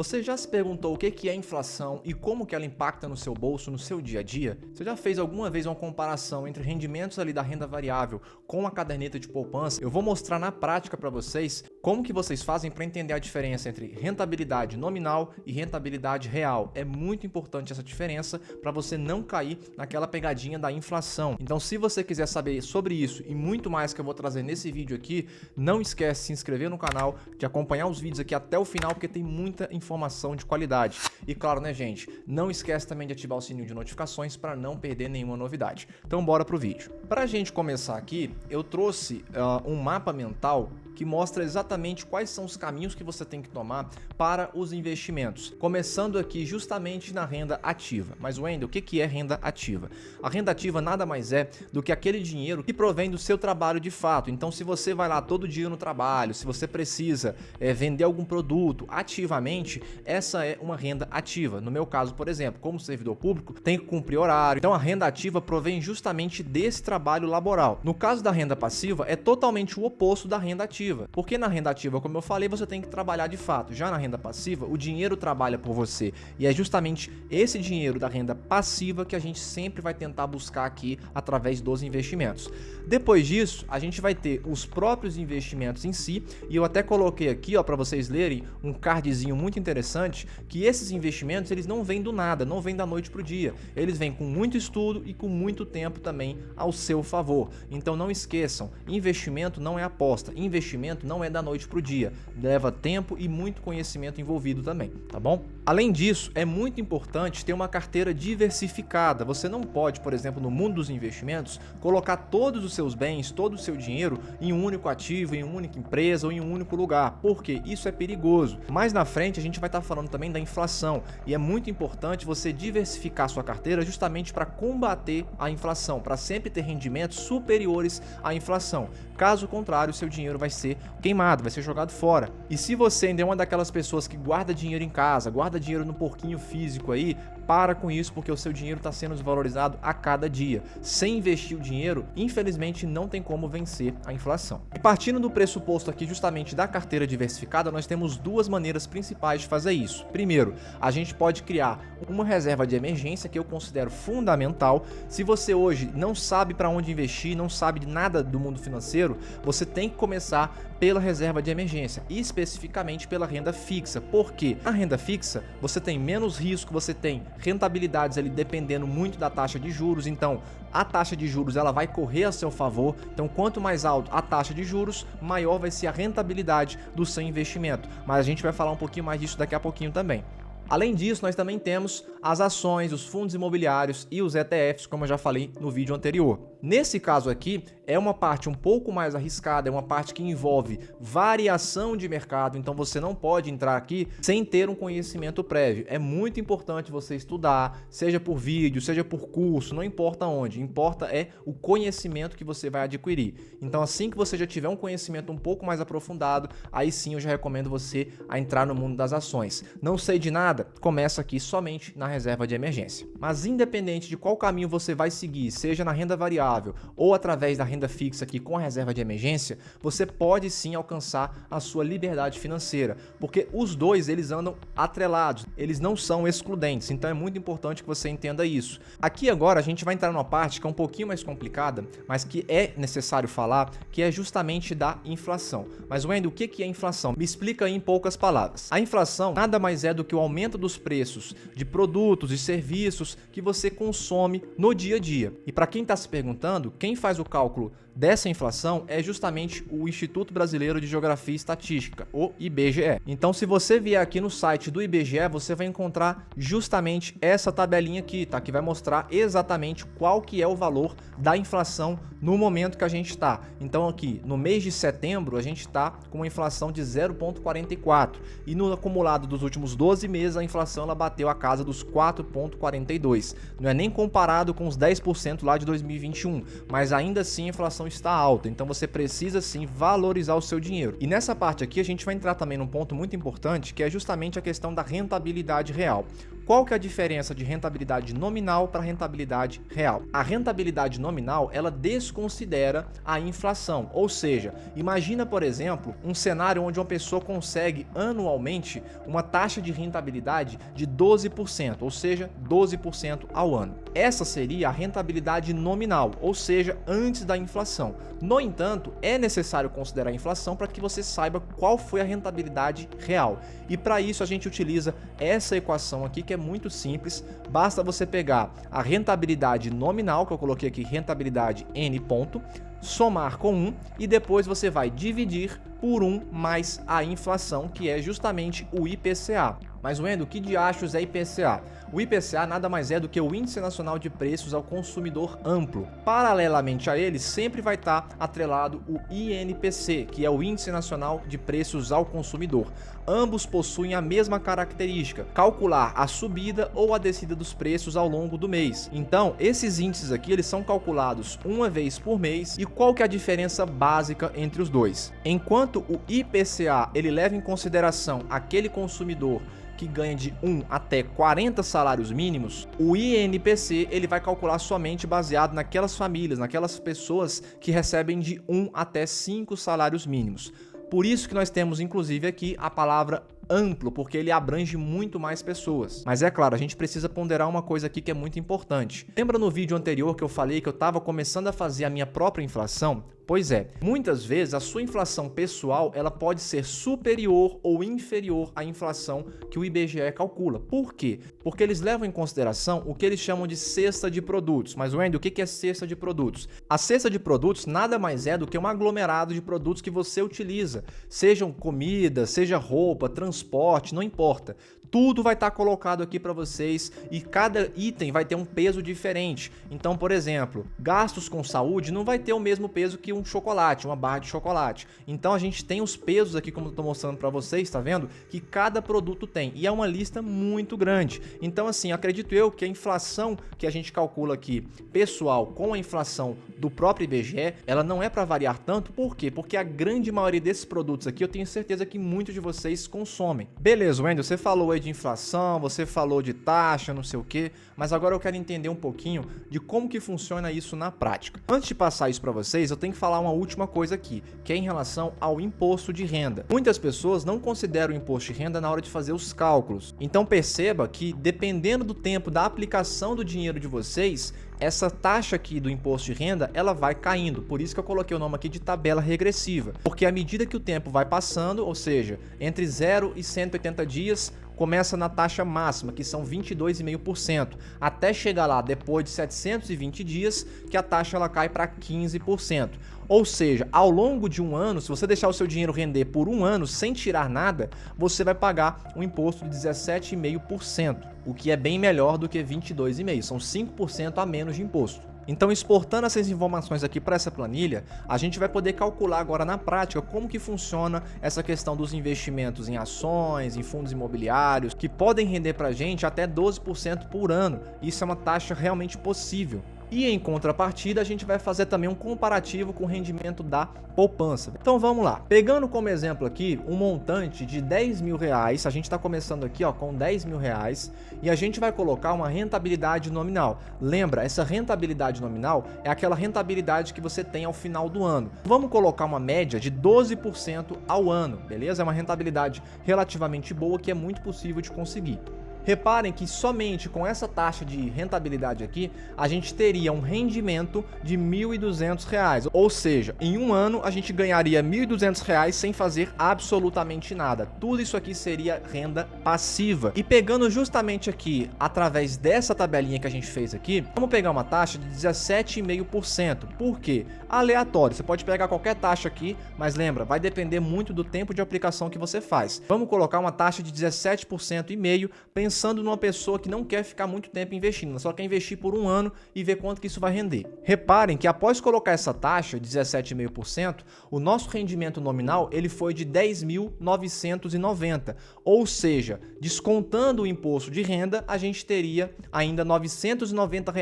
Você já se perguntou o que é inflação e como que ela impacta no seu bolso, no seu dia a dia? Você já fez alguma vez uma comparação entre rendimentos ali da renda variável com a caderneta de poupança? Eu vou mostrar na prática para vocês como que vocês fazem para entender a diferença entre rentabilidade nominal e rentabilidade real. É muito importante essa diferença para você não cair naquela pegadinha da inflação. Então, se você quiser saber sobre isso e muito mais que eu vou trazer nesse vídeo aqui, não esquece de se inscrever no canal, de acompanhar os vídeos aqui até o final, porque tem muita informação de qualidade. E claro, né, gente, não esquece também de ativar o sininho de notificações para não perder nenhuma novidade. Então, bora pro vídeo. Para a gente começar aqui, eu trouxe um mapa mental que mostra exatamente quais são os caminhos que você tem que tomar para os investimentos. Começando aqui justamente na renda ativa. Mas, Wendel, o que é renda ativa? A renda ativa nada mais é do que aquele dinheiro que provém do seu trabalho de fato. Então, se você vai lá todo dia no trabalho, se você precisa vender algum produto ativamente, essa é uma renda ativa. No meu caso, por exemplo, como servidor público, tem que cumprir horário. Então, a renda ativa provém justamente desse trabalho laboral. No caso da renda passiva, é totalmente o oposto da renda ativa. Porque na renda ativa, como eu falei, você tem que trabalhar de fato. Já na renda passiva, o dinheiro trabalha por você. E é justamente esse dinheiro da renda passiva que a gente sempre vai tentar buscar aqui através dos investimentos. Depois disso, a gente vai ter os próprios investimentos em si. E eu até coloquei aqui, ó, para vocês lerem um cardzinho muito interessante, que esses investimentos, eles não vêm do nada, não vêm da noite para o dia. Eles vêm com muito estudo e com muito tempo também ao seu favor. Então não esqueçam, investimento não é aposta. Investimento não é da noite para o dia, leva tempo e muito conhecimento envolvido também, tá bom? Além disso, é muito importante ter uma carteira diversificada. Você não pode, por exemplo, no mundo dos investimentos, colocar todos os seus bens, todo o seu dinheiro em um único ativo, em uma única empresa ou em um único lugar, porque isso é perigoso. Mais na frente a gente vai estar falando também da inflação e é muito importante você diversificar sua carteira justamente para combater a inflação, para sempre ter rendimentos superiores à inflação. Caso contrário, seu dinheiro vai ser queimado, vai ser jogado fora. E se você ainda é uma daquelas pessoas que guarda dinheiro em casa, guarda dinheiro no porquinho físico aí, para com isso, porque o seu dinheiro está sendo desvalorizado a cada dia. Sem investir o dinheiro, infelizmente não tem como vencer a inflação. E partindo do pressuposto aqui justamente da carteira diversificada, nós temos duas maneiras principais de fazer isso. Primeiro, a gente pode criar uma reserva de emergência, que eu considero fundamental. Se você hoje não sabe para onde investir, não sabe de nada do mundo financeiro, você tem que começar pela reserva de emergência e especificamente pela renda fixa. Porque na renda fixa você tem menos risco, você tem rentabilidades ali dependendo muito da taxa de juros. Então a taxa de juros ela vai correr a seu favor. Então quanto mais alto a taxa de juros, maior vai ser a rentabilidade do seu investimento. Mas a gente vai falar um pouquinho mais disso daqui a pouquinho também. Além disso, nós também temos as ações, os fundos imobiliários e os ETFs, como eu já falei no vídeo anterior. Nesse caso aqui, é uma parte um pouco mais arriscada, é uma parte que envolve variação de mercado, então você não pode entrar aqui sem ter um conhecimento prévio. É muito importante você estudar, seja por vídeo, seja por curso, não importa onde, importa é o conhecimento que você vai adquirir. Então assim que você já tiver um conhecimento um pouco mais aprofundado, aí sim eu já recomendo você a entrar no mundo das ações. Não sei de nada? Começa aqui somente na reserva de emergência. Mas independente de qual caminho você vai seguir, seja na renda variável ou através da renda fixa aqui com a reserva de emergência, você pode sim alcançar a sua liberdade financeira, porque os dois eles andam atrelados, eles não são excludentes, então é muito importante que você entenda isso. Aqui agora a gente vai entrar numa parte que é um pouquinho mais complicada, mas que é necessário falar, que é justamente da inflação. Mas Wendel, o que é inflação? Me explica aí em poucas palavras. A inflação nada mais é do que o aumento dos preços de produtos e serviços que você consome no dia a dia. E para quem está se perguntando, quem faz o cálculo dessa inflação é justamente o Instituto Brasileiro de Geografia e Estatística, o IBGE. Então, se você vier aqui no site do IBGE, você vai encontrar justamente essa tabelinha aqui, tá? Que vai mostrar exatamente qual que é o valor da inflação no momento que a gente está. Então, aqui no mês de setembro, a gente está com uma inflação de 0,44 e no acumulado dos últimos 12 meses, a inflação ela bateu a casa dos 4,42. Não é nem comparado com os 10% lá de 2021, mas ainda assim a inflação está alta, então você precisa sim valorizar o seu dinheiro. E nessa parte aqui a gente vai entrar também num ponto muito importante, que é justamente a questão da rentabilidade real. qual que é a diferença de rentabilidade nominal para rentabilidade real? A rentabilidade nominal, ela desconsidera a inflação, ou seja, imagina, por exemplo, um cenário onde uma pessoa consegue anualmente uma taxa de rentabilidade de 12%, ou seja, 12% ao ano. Essa seria a rentabilidade nominal, ou seja, antes da inflação. No entanto, é necessário considerar a inflação para que você saiba qual foi a rentabilidade real. E para isso a gente utiliza essa equação aqui, que é muito simples. Basta você pegar a rentabilidade nominal, que eu coloquei aqui, rentabilidade N ponto, somar com 1 e depois você vai dividir por 1 mais a inflação, que é justamente o IPCA. Mas, Wendel, que diachos é IPCA? O IPCA nada mais é do que o Índice Nacional de Preços ao Consumidor Amplo. Paralelamente a ele, sempre vai estar atrelado o INPC, que é o Índice Nacional de Preços ao Consumidor. Ambos possuem a mesma característica, calcular a subida ou a descida dos preços ao longo do mês. Então, esses índices aqui, eles são calculados uma vez por mês. E qual que é a diferença básica entre os dois? Enquanto o IPCA, ele leva em consideração aquele consumidor que ganha de 1 até 40 salários mínimos, o INPC ele vai calcular somente baseado naquelas famílias, naquelas pessoas que recebem de 1 até 5 salários mínimos. Por isso que nós temos inclusive aqui a palavra amplo, porque ele abrange muito mais pessoas. Mas é claro, a gente precisa ponderar uma coisa aqui que é muito importante. Lembra no vídeo anterior que eu falei que eu estava começando a fazer a minha própria inflação? Pois é, muitas vezes a sua inflação pessoal ela pode ser superior ou inferior à inflação que o IBGE calcula. Por quê? Porque eles levam em consideração o que eles chamam de cesta de produtos. Mas, Wendel, o que é cesta de produtos? A cesta de produtos nada mais é do que um aglomerado de produtos que você utiliza. Sejam comida, seja roupa, transporte, não importa. Tudo vai estar colocado aqui para vocês e cada item vai ter um peso diferente. Então, por exemplo, gastos com saúde não vai ter o mesmo peso que um chocolate, uma barra de chocolate. Então a gente tem os pesos aqui, como eu estou mostrando para vocês, tá vendo? Que cada produto tem. E é uma lista muito grande. Então, assim, acredito eu que a inflação que a gente calcula aqui, pessoal, com a inflação do próprio IBGE, ela não é para variar tanto. Por quê? Porque a grande maioria desses produtos aqui, eu tenho certeza que muitos de vocês consomem. Beleza, Wendel, você falou aí de inflação, você falou de taxa, não sei o que, mas agora eu quero entender um pouquinho de como que funciona isso na prática. Antes de passar isso para vocês, eu tenho que falar uma última coisa aqui, que é em relação ao imposto de renda. Muitas pessoas não consideram o imposto de renda na hora de fazer os cálculos. Então perceba que dependendo do tempo da aplicação do dinheiro de vocês, essa taxa aqui do imposto de renda, ela vai caindo. Por isso que eu coloquei o nome aqui de tabela regressiva. Porque à medida que o tempo vai passando, ou seja, entre 0 e 180 dias, começa na taxa máxima, que são 22,5%, até chegar lá depois de 720 dias, que a taxa ela cai para 15%. Ou seja, ao longo de um ano, se você deixar o seu dinheiro render por um ano sem tirar nada, você vai pagar um imposto de 17,5%, o que é bem melhor do que 22,5%, são 5% a menos de imposto. Então, exportando essas informações aqui para essa planilha, a gente vai poder calcular agora na prática como que funciona essa questão dos investimentos em ações, em fundos imobiliários, que podem render para a gente até 12% por ano. Isso é uma taxa realmente possível. E em contrapartida, a gente vai fazer também um comparativo com o rendimento da poupança. Então vamos lá. Pegando como exemplo aqui um montante de 10 mil reais, a gente está começando aqui com 10 mil reais e a gente vai colocar uma rentabilidade nominal. Lembra, essa rentabilidade nominal é aquela rentabilidade que você tem ao final do ano. Vamos colocar uma média de 12% ao ano, beleza? É uma rentabilidade relativamente boa que é muito possível de conseguir. Reparem que somente com essa taxa de rentabilidade aqui, a gente teria um rendimento de R$ 1.200, ou seja, em um ano a gente ganharia R$ 1.200 sem fazer absolutamente nada. Tudo isso aqui seria renda passiva. E pegando justamente aqui, através dessa tabelinha que a gente fez aqui, vamos pegar uma taxa de 17,5%. Por quê? Aleatório, você pode pegar qualquer taxa aqui, mas lembra, vai depender muito do tempo de aplicação que você faz. Vamos colocar uma taxa de 17,5%, pensando numa pessoa que não quer ficar muito tempo investindo, só quer investir por um ano e ver quanto que isso vai render. Reparem que após colocar essa taxa de 17,5%, o nosso rendimento nominal ele foi de 10.990, ou seja, descontando o imposto de renda, a gente teria ainda R$ 990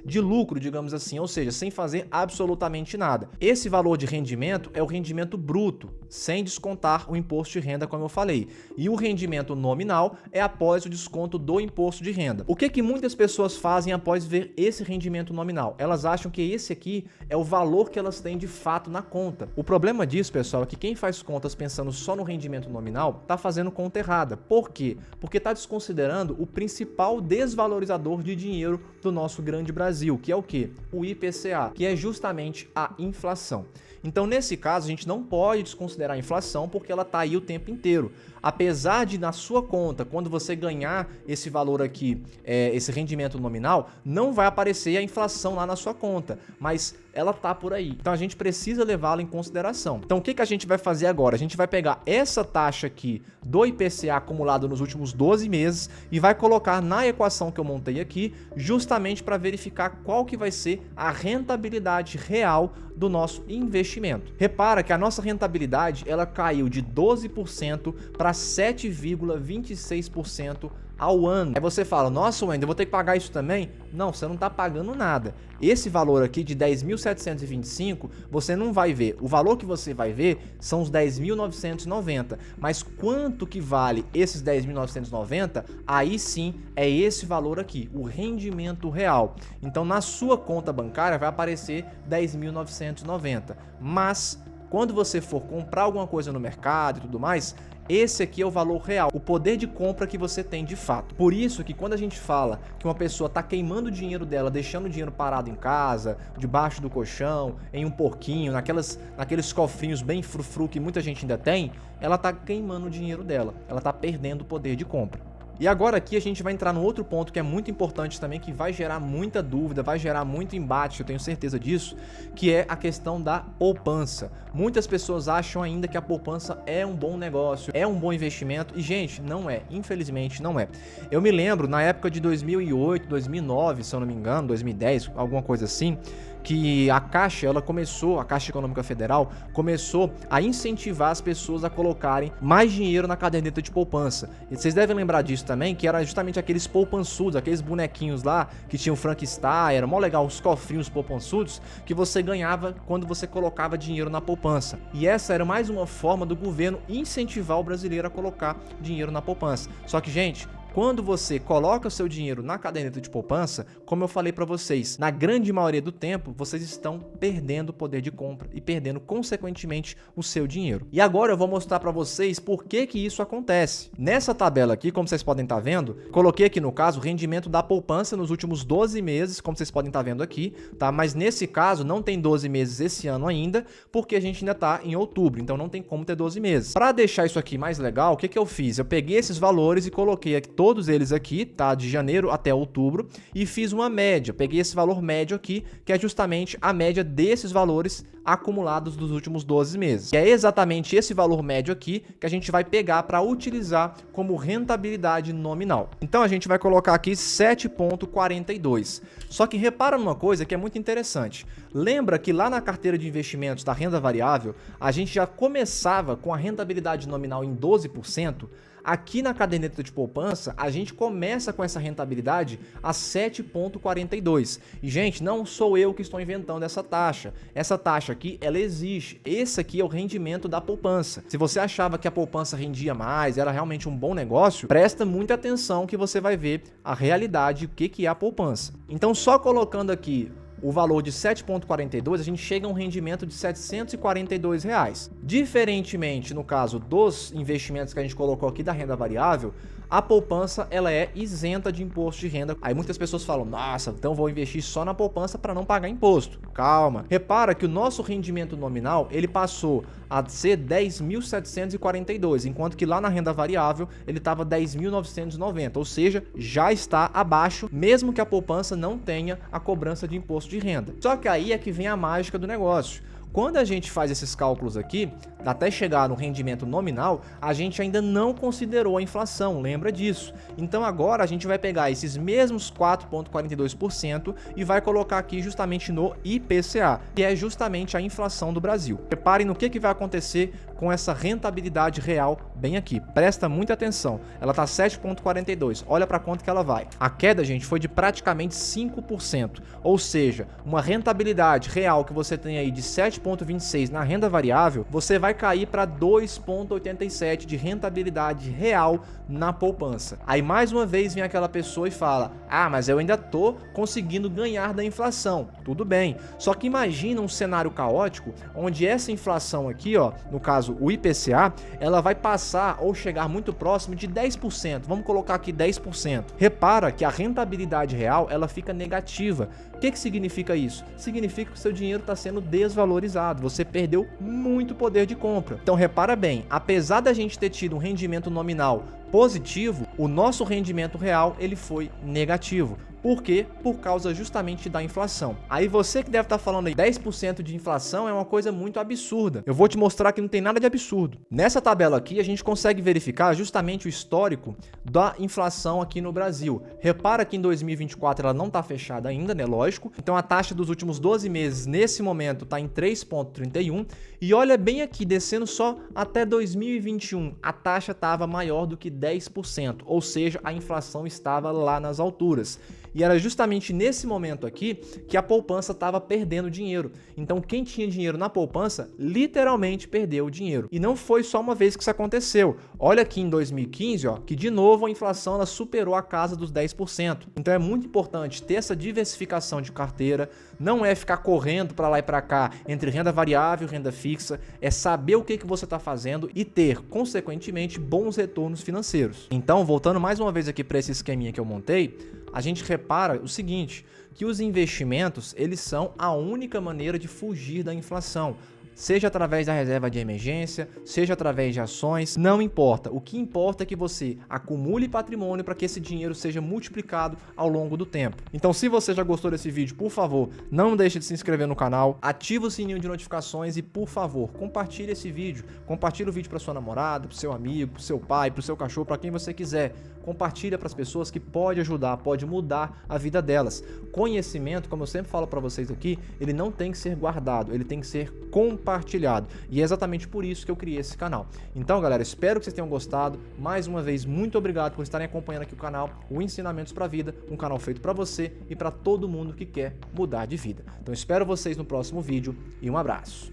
de lucro, digamos assim, ou seja, sem fazer absolutamente nada. Esse valor de rendimento é o rendimento bruto, sem descontar o imposto de renda, como eu falei. E o rendimento nominal é após o desconto desconto do imposto de renda. O que muitas pessoas fazem após ver esse rendimento nominal? Elas acham que esse aqui é o valor que elas têm de fato na conta. O problema disso, pessoal, é que quem faz contas pensando só no rendimento nominal está fazendo conta errada. Por quê? Porque está desconsiderando o principal desvalorizador de dinheiro do nosso grande Brasil, que é o quê? O IPCA, que é justamente a inflação. Então, nesse caso, a gente não pode desconsiderar a inflação porque ela está aí o tempo inteiro. Apesar de, na sua conta, quando você ganhar esse valor aqui, esse rendimento nominal, não vai aparecer a inflação lá na sua conta, mas ela tá por aí. Então, a gente precisa levá-la em consideração. Então, o que a gente vai fazer agora? A gente vai pegar essa taxa aqui do IPCA acumulado nos últimos 12 meses e vai colocar na equação que eu montei aqui, justamente para verificar qual que vai ser a rentabilidade real do nosso investimento. Repara que a nossa rentabilidade ela caiu de 12% para 7,26% ao ano. Aí você fala, nossa, Wendel, eu vou ter que pagar isso também? Não, você não está pagando nada. Esse valor aqui de 10.725, você não vai ver. O valor que você vai ver são os 10.990. Mas quanto que vale esses 10.990? Aí sim é esse valor aqui, o rendimento real. Então na sua conta bancária vai aparecer 10.990. Mas quando você for comprar alguma coisa no mercado e tudo mais, esse aqui é o valor real, o poder de compra que você tem de fato. Por isso que quando a gente fala que uma pessoa está queimando o dinheiro dela, deixando o dinheiro parado em casa, debaixo do colchão, em um porquinho, naqueles cofrinhos bem frufru que muita gente ainda tem, ela está queimando o dinheiro dela, ela está perdendo o poder de compra. E agora aqui a gente vai entrar num outro ponto que é muito importante também, que vai gerar muita dúvida, vai gerar muito embate, eu tenho certeza disso, que é a questão da poupança. Muitas pessoas acham ainda que a poupança é um bom negócio, é um bom investimento, e gente, não é, infelizmente não é. Eu me lembro, na época de 2008, 2009, se eu não me engano, 2010, alguma coisa assim, que a Caixa, a Caixa Econômica Federal, começou a incentivar as pessoas a colocarem mais dinheiro na caderneta de poupança. E vocês devem lembrar disso também, que era justamente aqueles poupançudos, aqueles bonequinhos lá, que tinham Frankenstein, era mó legal, os cofrinhos poupançudos, que você ganhava quando você colocava dinheiro na poupança. E essa era mais uma forma do governo incentivar o brasileiro a colocar dinheiro na poupança. Só que, gente, quando você coloca o seu dinheiro na caderneta de poupança, como eu falei para vocês, na grande maioria do tempo, vocês estão perdendo o poder de compra e perdendo, consequentemente, o seu dinheiro. E agora eu vou mostrar para vocês por que isso acontece. Nessa tabela aqui, como vocês podem estar vendo, coloquei aqui no caso o rendimento da poupança nos últimos 12 meses, como vocês podem estar vendo aqui, tá? Mas nesse caso não tem 12 meses esse ano ainda, porque a gente ainda está em outubro, então não tem como ter 12 meses. Para deixar isso aqui mais legal, o que eu fiz? Eu peguei esses valores e coloquei aqui todos eles aqui, tá? De janeiro até outubro, e fiz uma média. Peguei esse valor médio aqui, que é justamente a média desses valores acumulados dos últimos 12 meses. E é exatamente esse valor médio aqui que a gente vai pegar para utilizar como rentabilidade nominal. Então a gente vai colocar aqui 7,42. Só que repara numa coisa que é muito interessante. Lembra que lá na carteira de investimentos da renda variável, a gente já começava com a rentabilidade nominal em 12%? Aqui na caderneta de poupança, a gente começa com essa rentabilidade a 7,42. E, gente, não sou eu que estou inventando essa taxa. Essa taxa aqui, ela existe. Esse aqui é o rendimento da poupança. Se você achava que a poupança rendia mais, era realmente um bom negócio, presta muita atenção que você vai ver a realidade, o que é a poupança. Então, só colocando aqui o valor de 7,42, a gente chega a um rendimento de R$ 742. Diferentemente, no caso dos investimentos que a gente colocou aqui da renda variável, a poupança ela é isenta de imposto de renda. Aí muitas pessoas falam, nossa, então vou investir só na poupança para não pagar imposto. Calma. Repara que o nosso rendimento nominal ele passou a ser 10.742, enquanto que lá na renda variável ele estava 10.990, ou seja, já está abaixo, mesmo que a poupança não tenha a cobrança de imposto de renda. Só que aí é que vem a mágica do negócio. Quando a gente faz esses cálculos aqui, até chegar no rendimento nominal, a gente ainda não considerou a inflação, lembra disso. Então agora a gente vai pegar esses mesmos 4,42% e vai colocar aqui justamente no IPCA, que é justamente a inflação do Brasil. Reparem no que vai acontecer com essa rentabilidade real bem aqui. Presta muita atenção. Ela tá 7,42. Olha para quanto que ela vai. A queda, gente, foi de praticamente 5%. Ou seja, uma rentabilidade real que você tem aí de 7,26 na renda variável, você vai cair para 2,87 de rentabilidade real na poupança. Aí mais uma vez vem aquela pessoa e fala: ah, mas eu ainda tô conseguindo ganhar da inflação. Tudo bem. Só que imagina um cenário caótico onde essa inflação aqui, ó, no caso o IPCA, ela vai passar ou chegar muito próximo de 10%. Vamos colocar aqui 10%. Repara que a rentabilidade real, ela fica negativa. O que significa isso? Significa que o seu dinheiro está sendo desvalorizado. Você perdeu muito poder de compra. Então repara bem, apesar da gente ter tido um rendimento nominal positivo, o nosso rendimento real ele foi negativo. Por quê? Por causa justamente da inflação. Aí você que deve estar falando aí, 10% de inflação é uma coisa muito absurda. Eu vou te mostrar que não tem nada de absurdo. Nessa tabela aqui, a gente consegue verificar justamente o histórico da inflação aqui no Brasil. Repara que em 2024 ela não está fechada ainda, né? Lógico. Então a taxa dos últimos 12 meses, nesse momento, está em 3,31. E olha bem aqui, descendo só até 2021, a taxa estava maior do que 10%. Ou seja, a inflação estava lá nas alturas. E era justamente nesse momento aqui que a poupança estava perdendo dinheiro. Então quem tinha dinheiro na poupança literalmente perdeu o dinheiro. E não foi só uma vez que isso aconteceu. Olha aqui em 2015, ó, que de novo a inflação ela superou a casa dos 10%. Então é muito importante ter essa diversificação de carteira, não é ficar correndo para lá e para cá entre renda variável e renda fixa, é saber o que você está fazendo e ter, consequentemente, bons retornos financeiros. Então, voltando mais uma vez aqui para esse esqueminha que eu montei, a gente repara o seguinte, que os investimentos, eles são a única maneira de fugir da inflação. Seja através da reserva de emergência, seja através de ações, não importa. O que importa é que você acumule patrimônio para que esse dinheiro seja multiplicado ao longo do tempo. Então, se você já gostou desse vídeo, por favor, não deixe de se inscrever no canal, ativa o sininho de notificações e, por favor, compartilhe esse vídeo. Compartilhe o vídeo para sua namorada, para o seu amigo, para o seu pai, para o seu cachorro, para quem você quiser. Compartilha para as pessoas que pode ajudar, pode mudar a vida delas. Conhecimento, como eu sempre falo para vocês aqui, ele não tem que ser guardado, ele tem que ser compartilhado. E é exatamente por isso que eu criei esse canal. Então, galera, espero que vocês tenham gostado. Mais uma vez, muito obrigado por estarem acompanhando aqui o canal, o Ensinamentos para a Vida, um canal feito para você e para todo mundo que quer mudar de vida. Então, espero vocês no próximo vídeo e um abraço.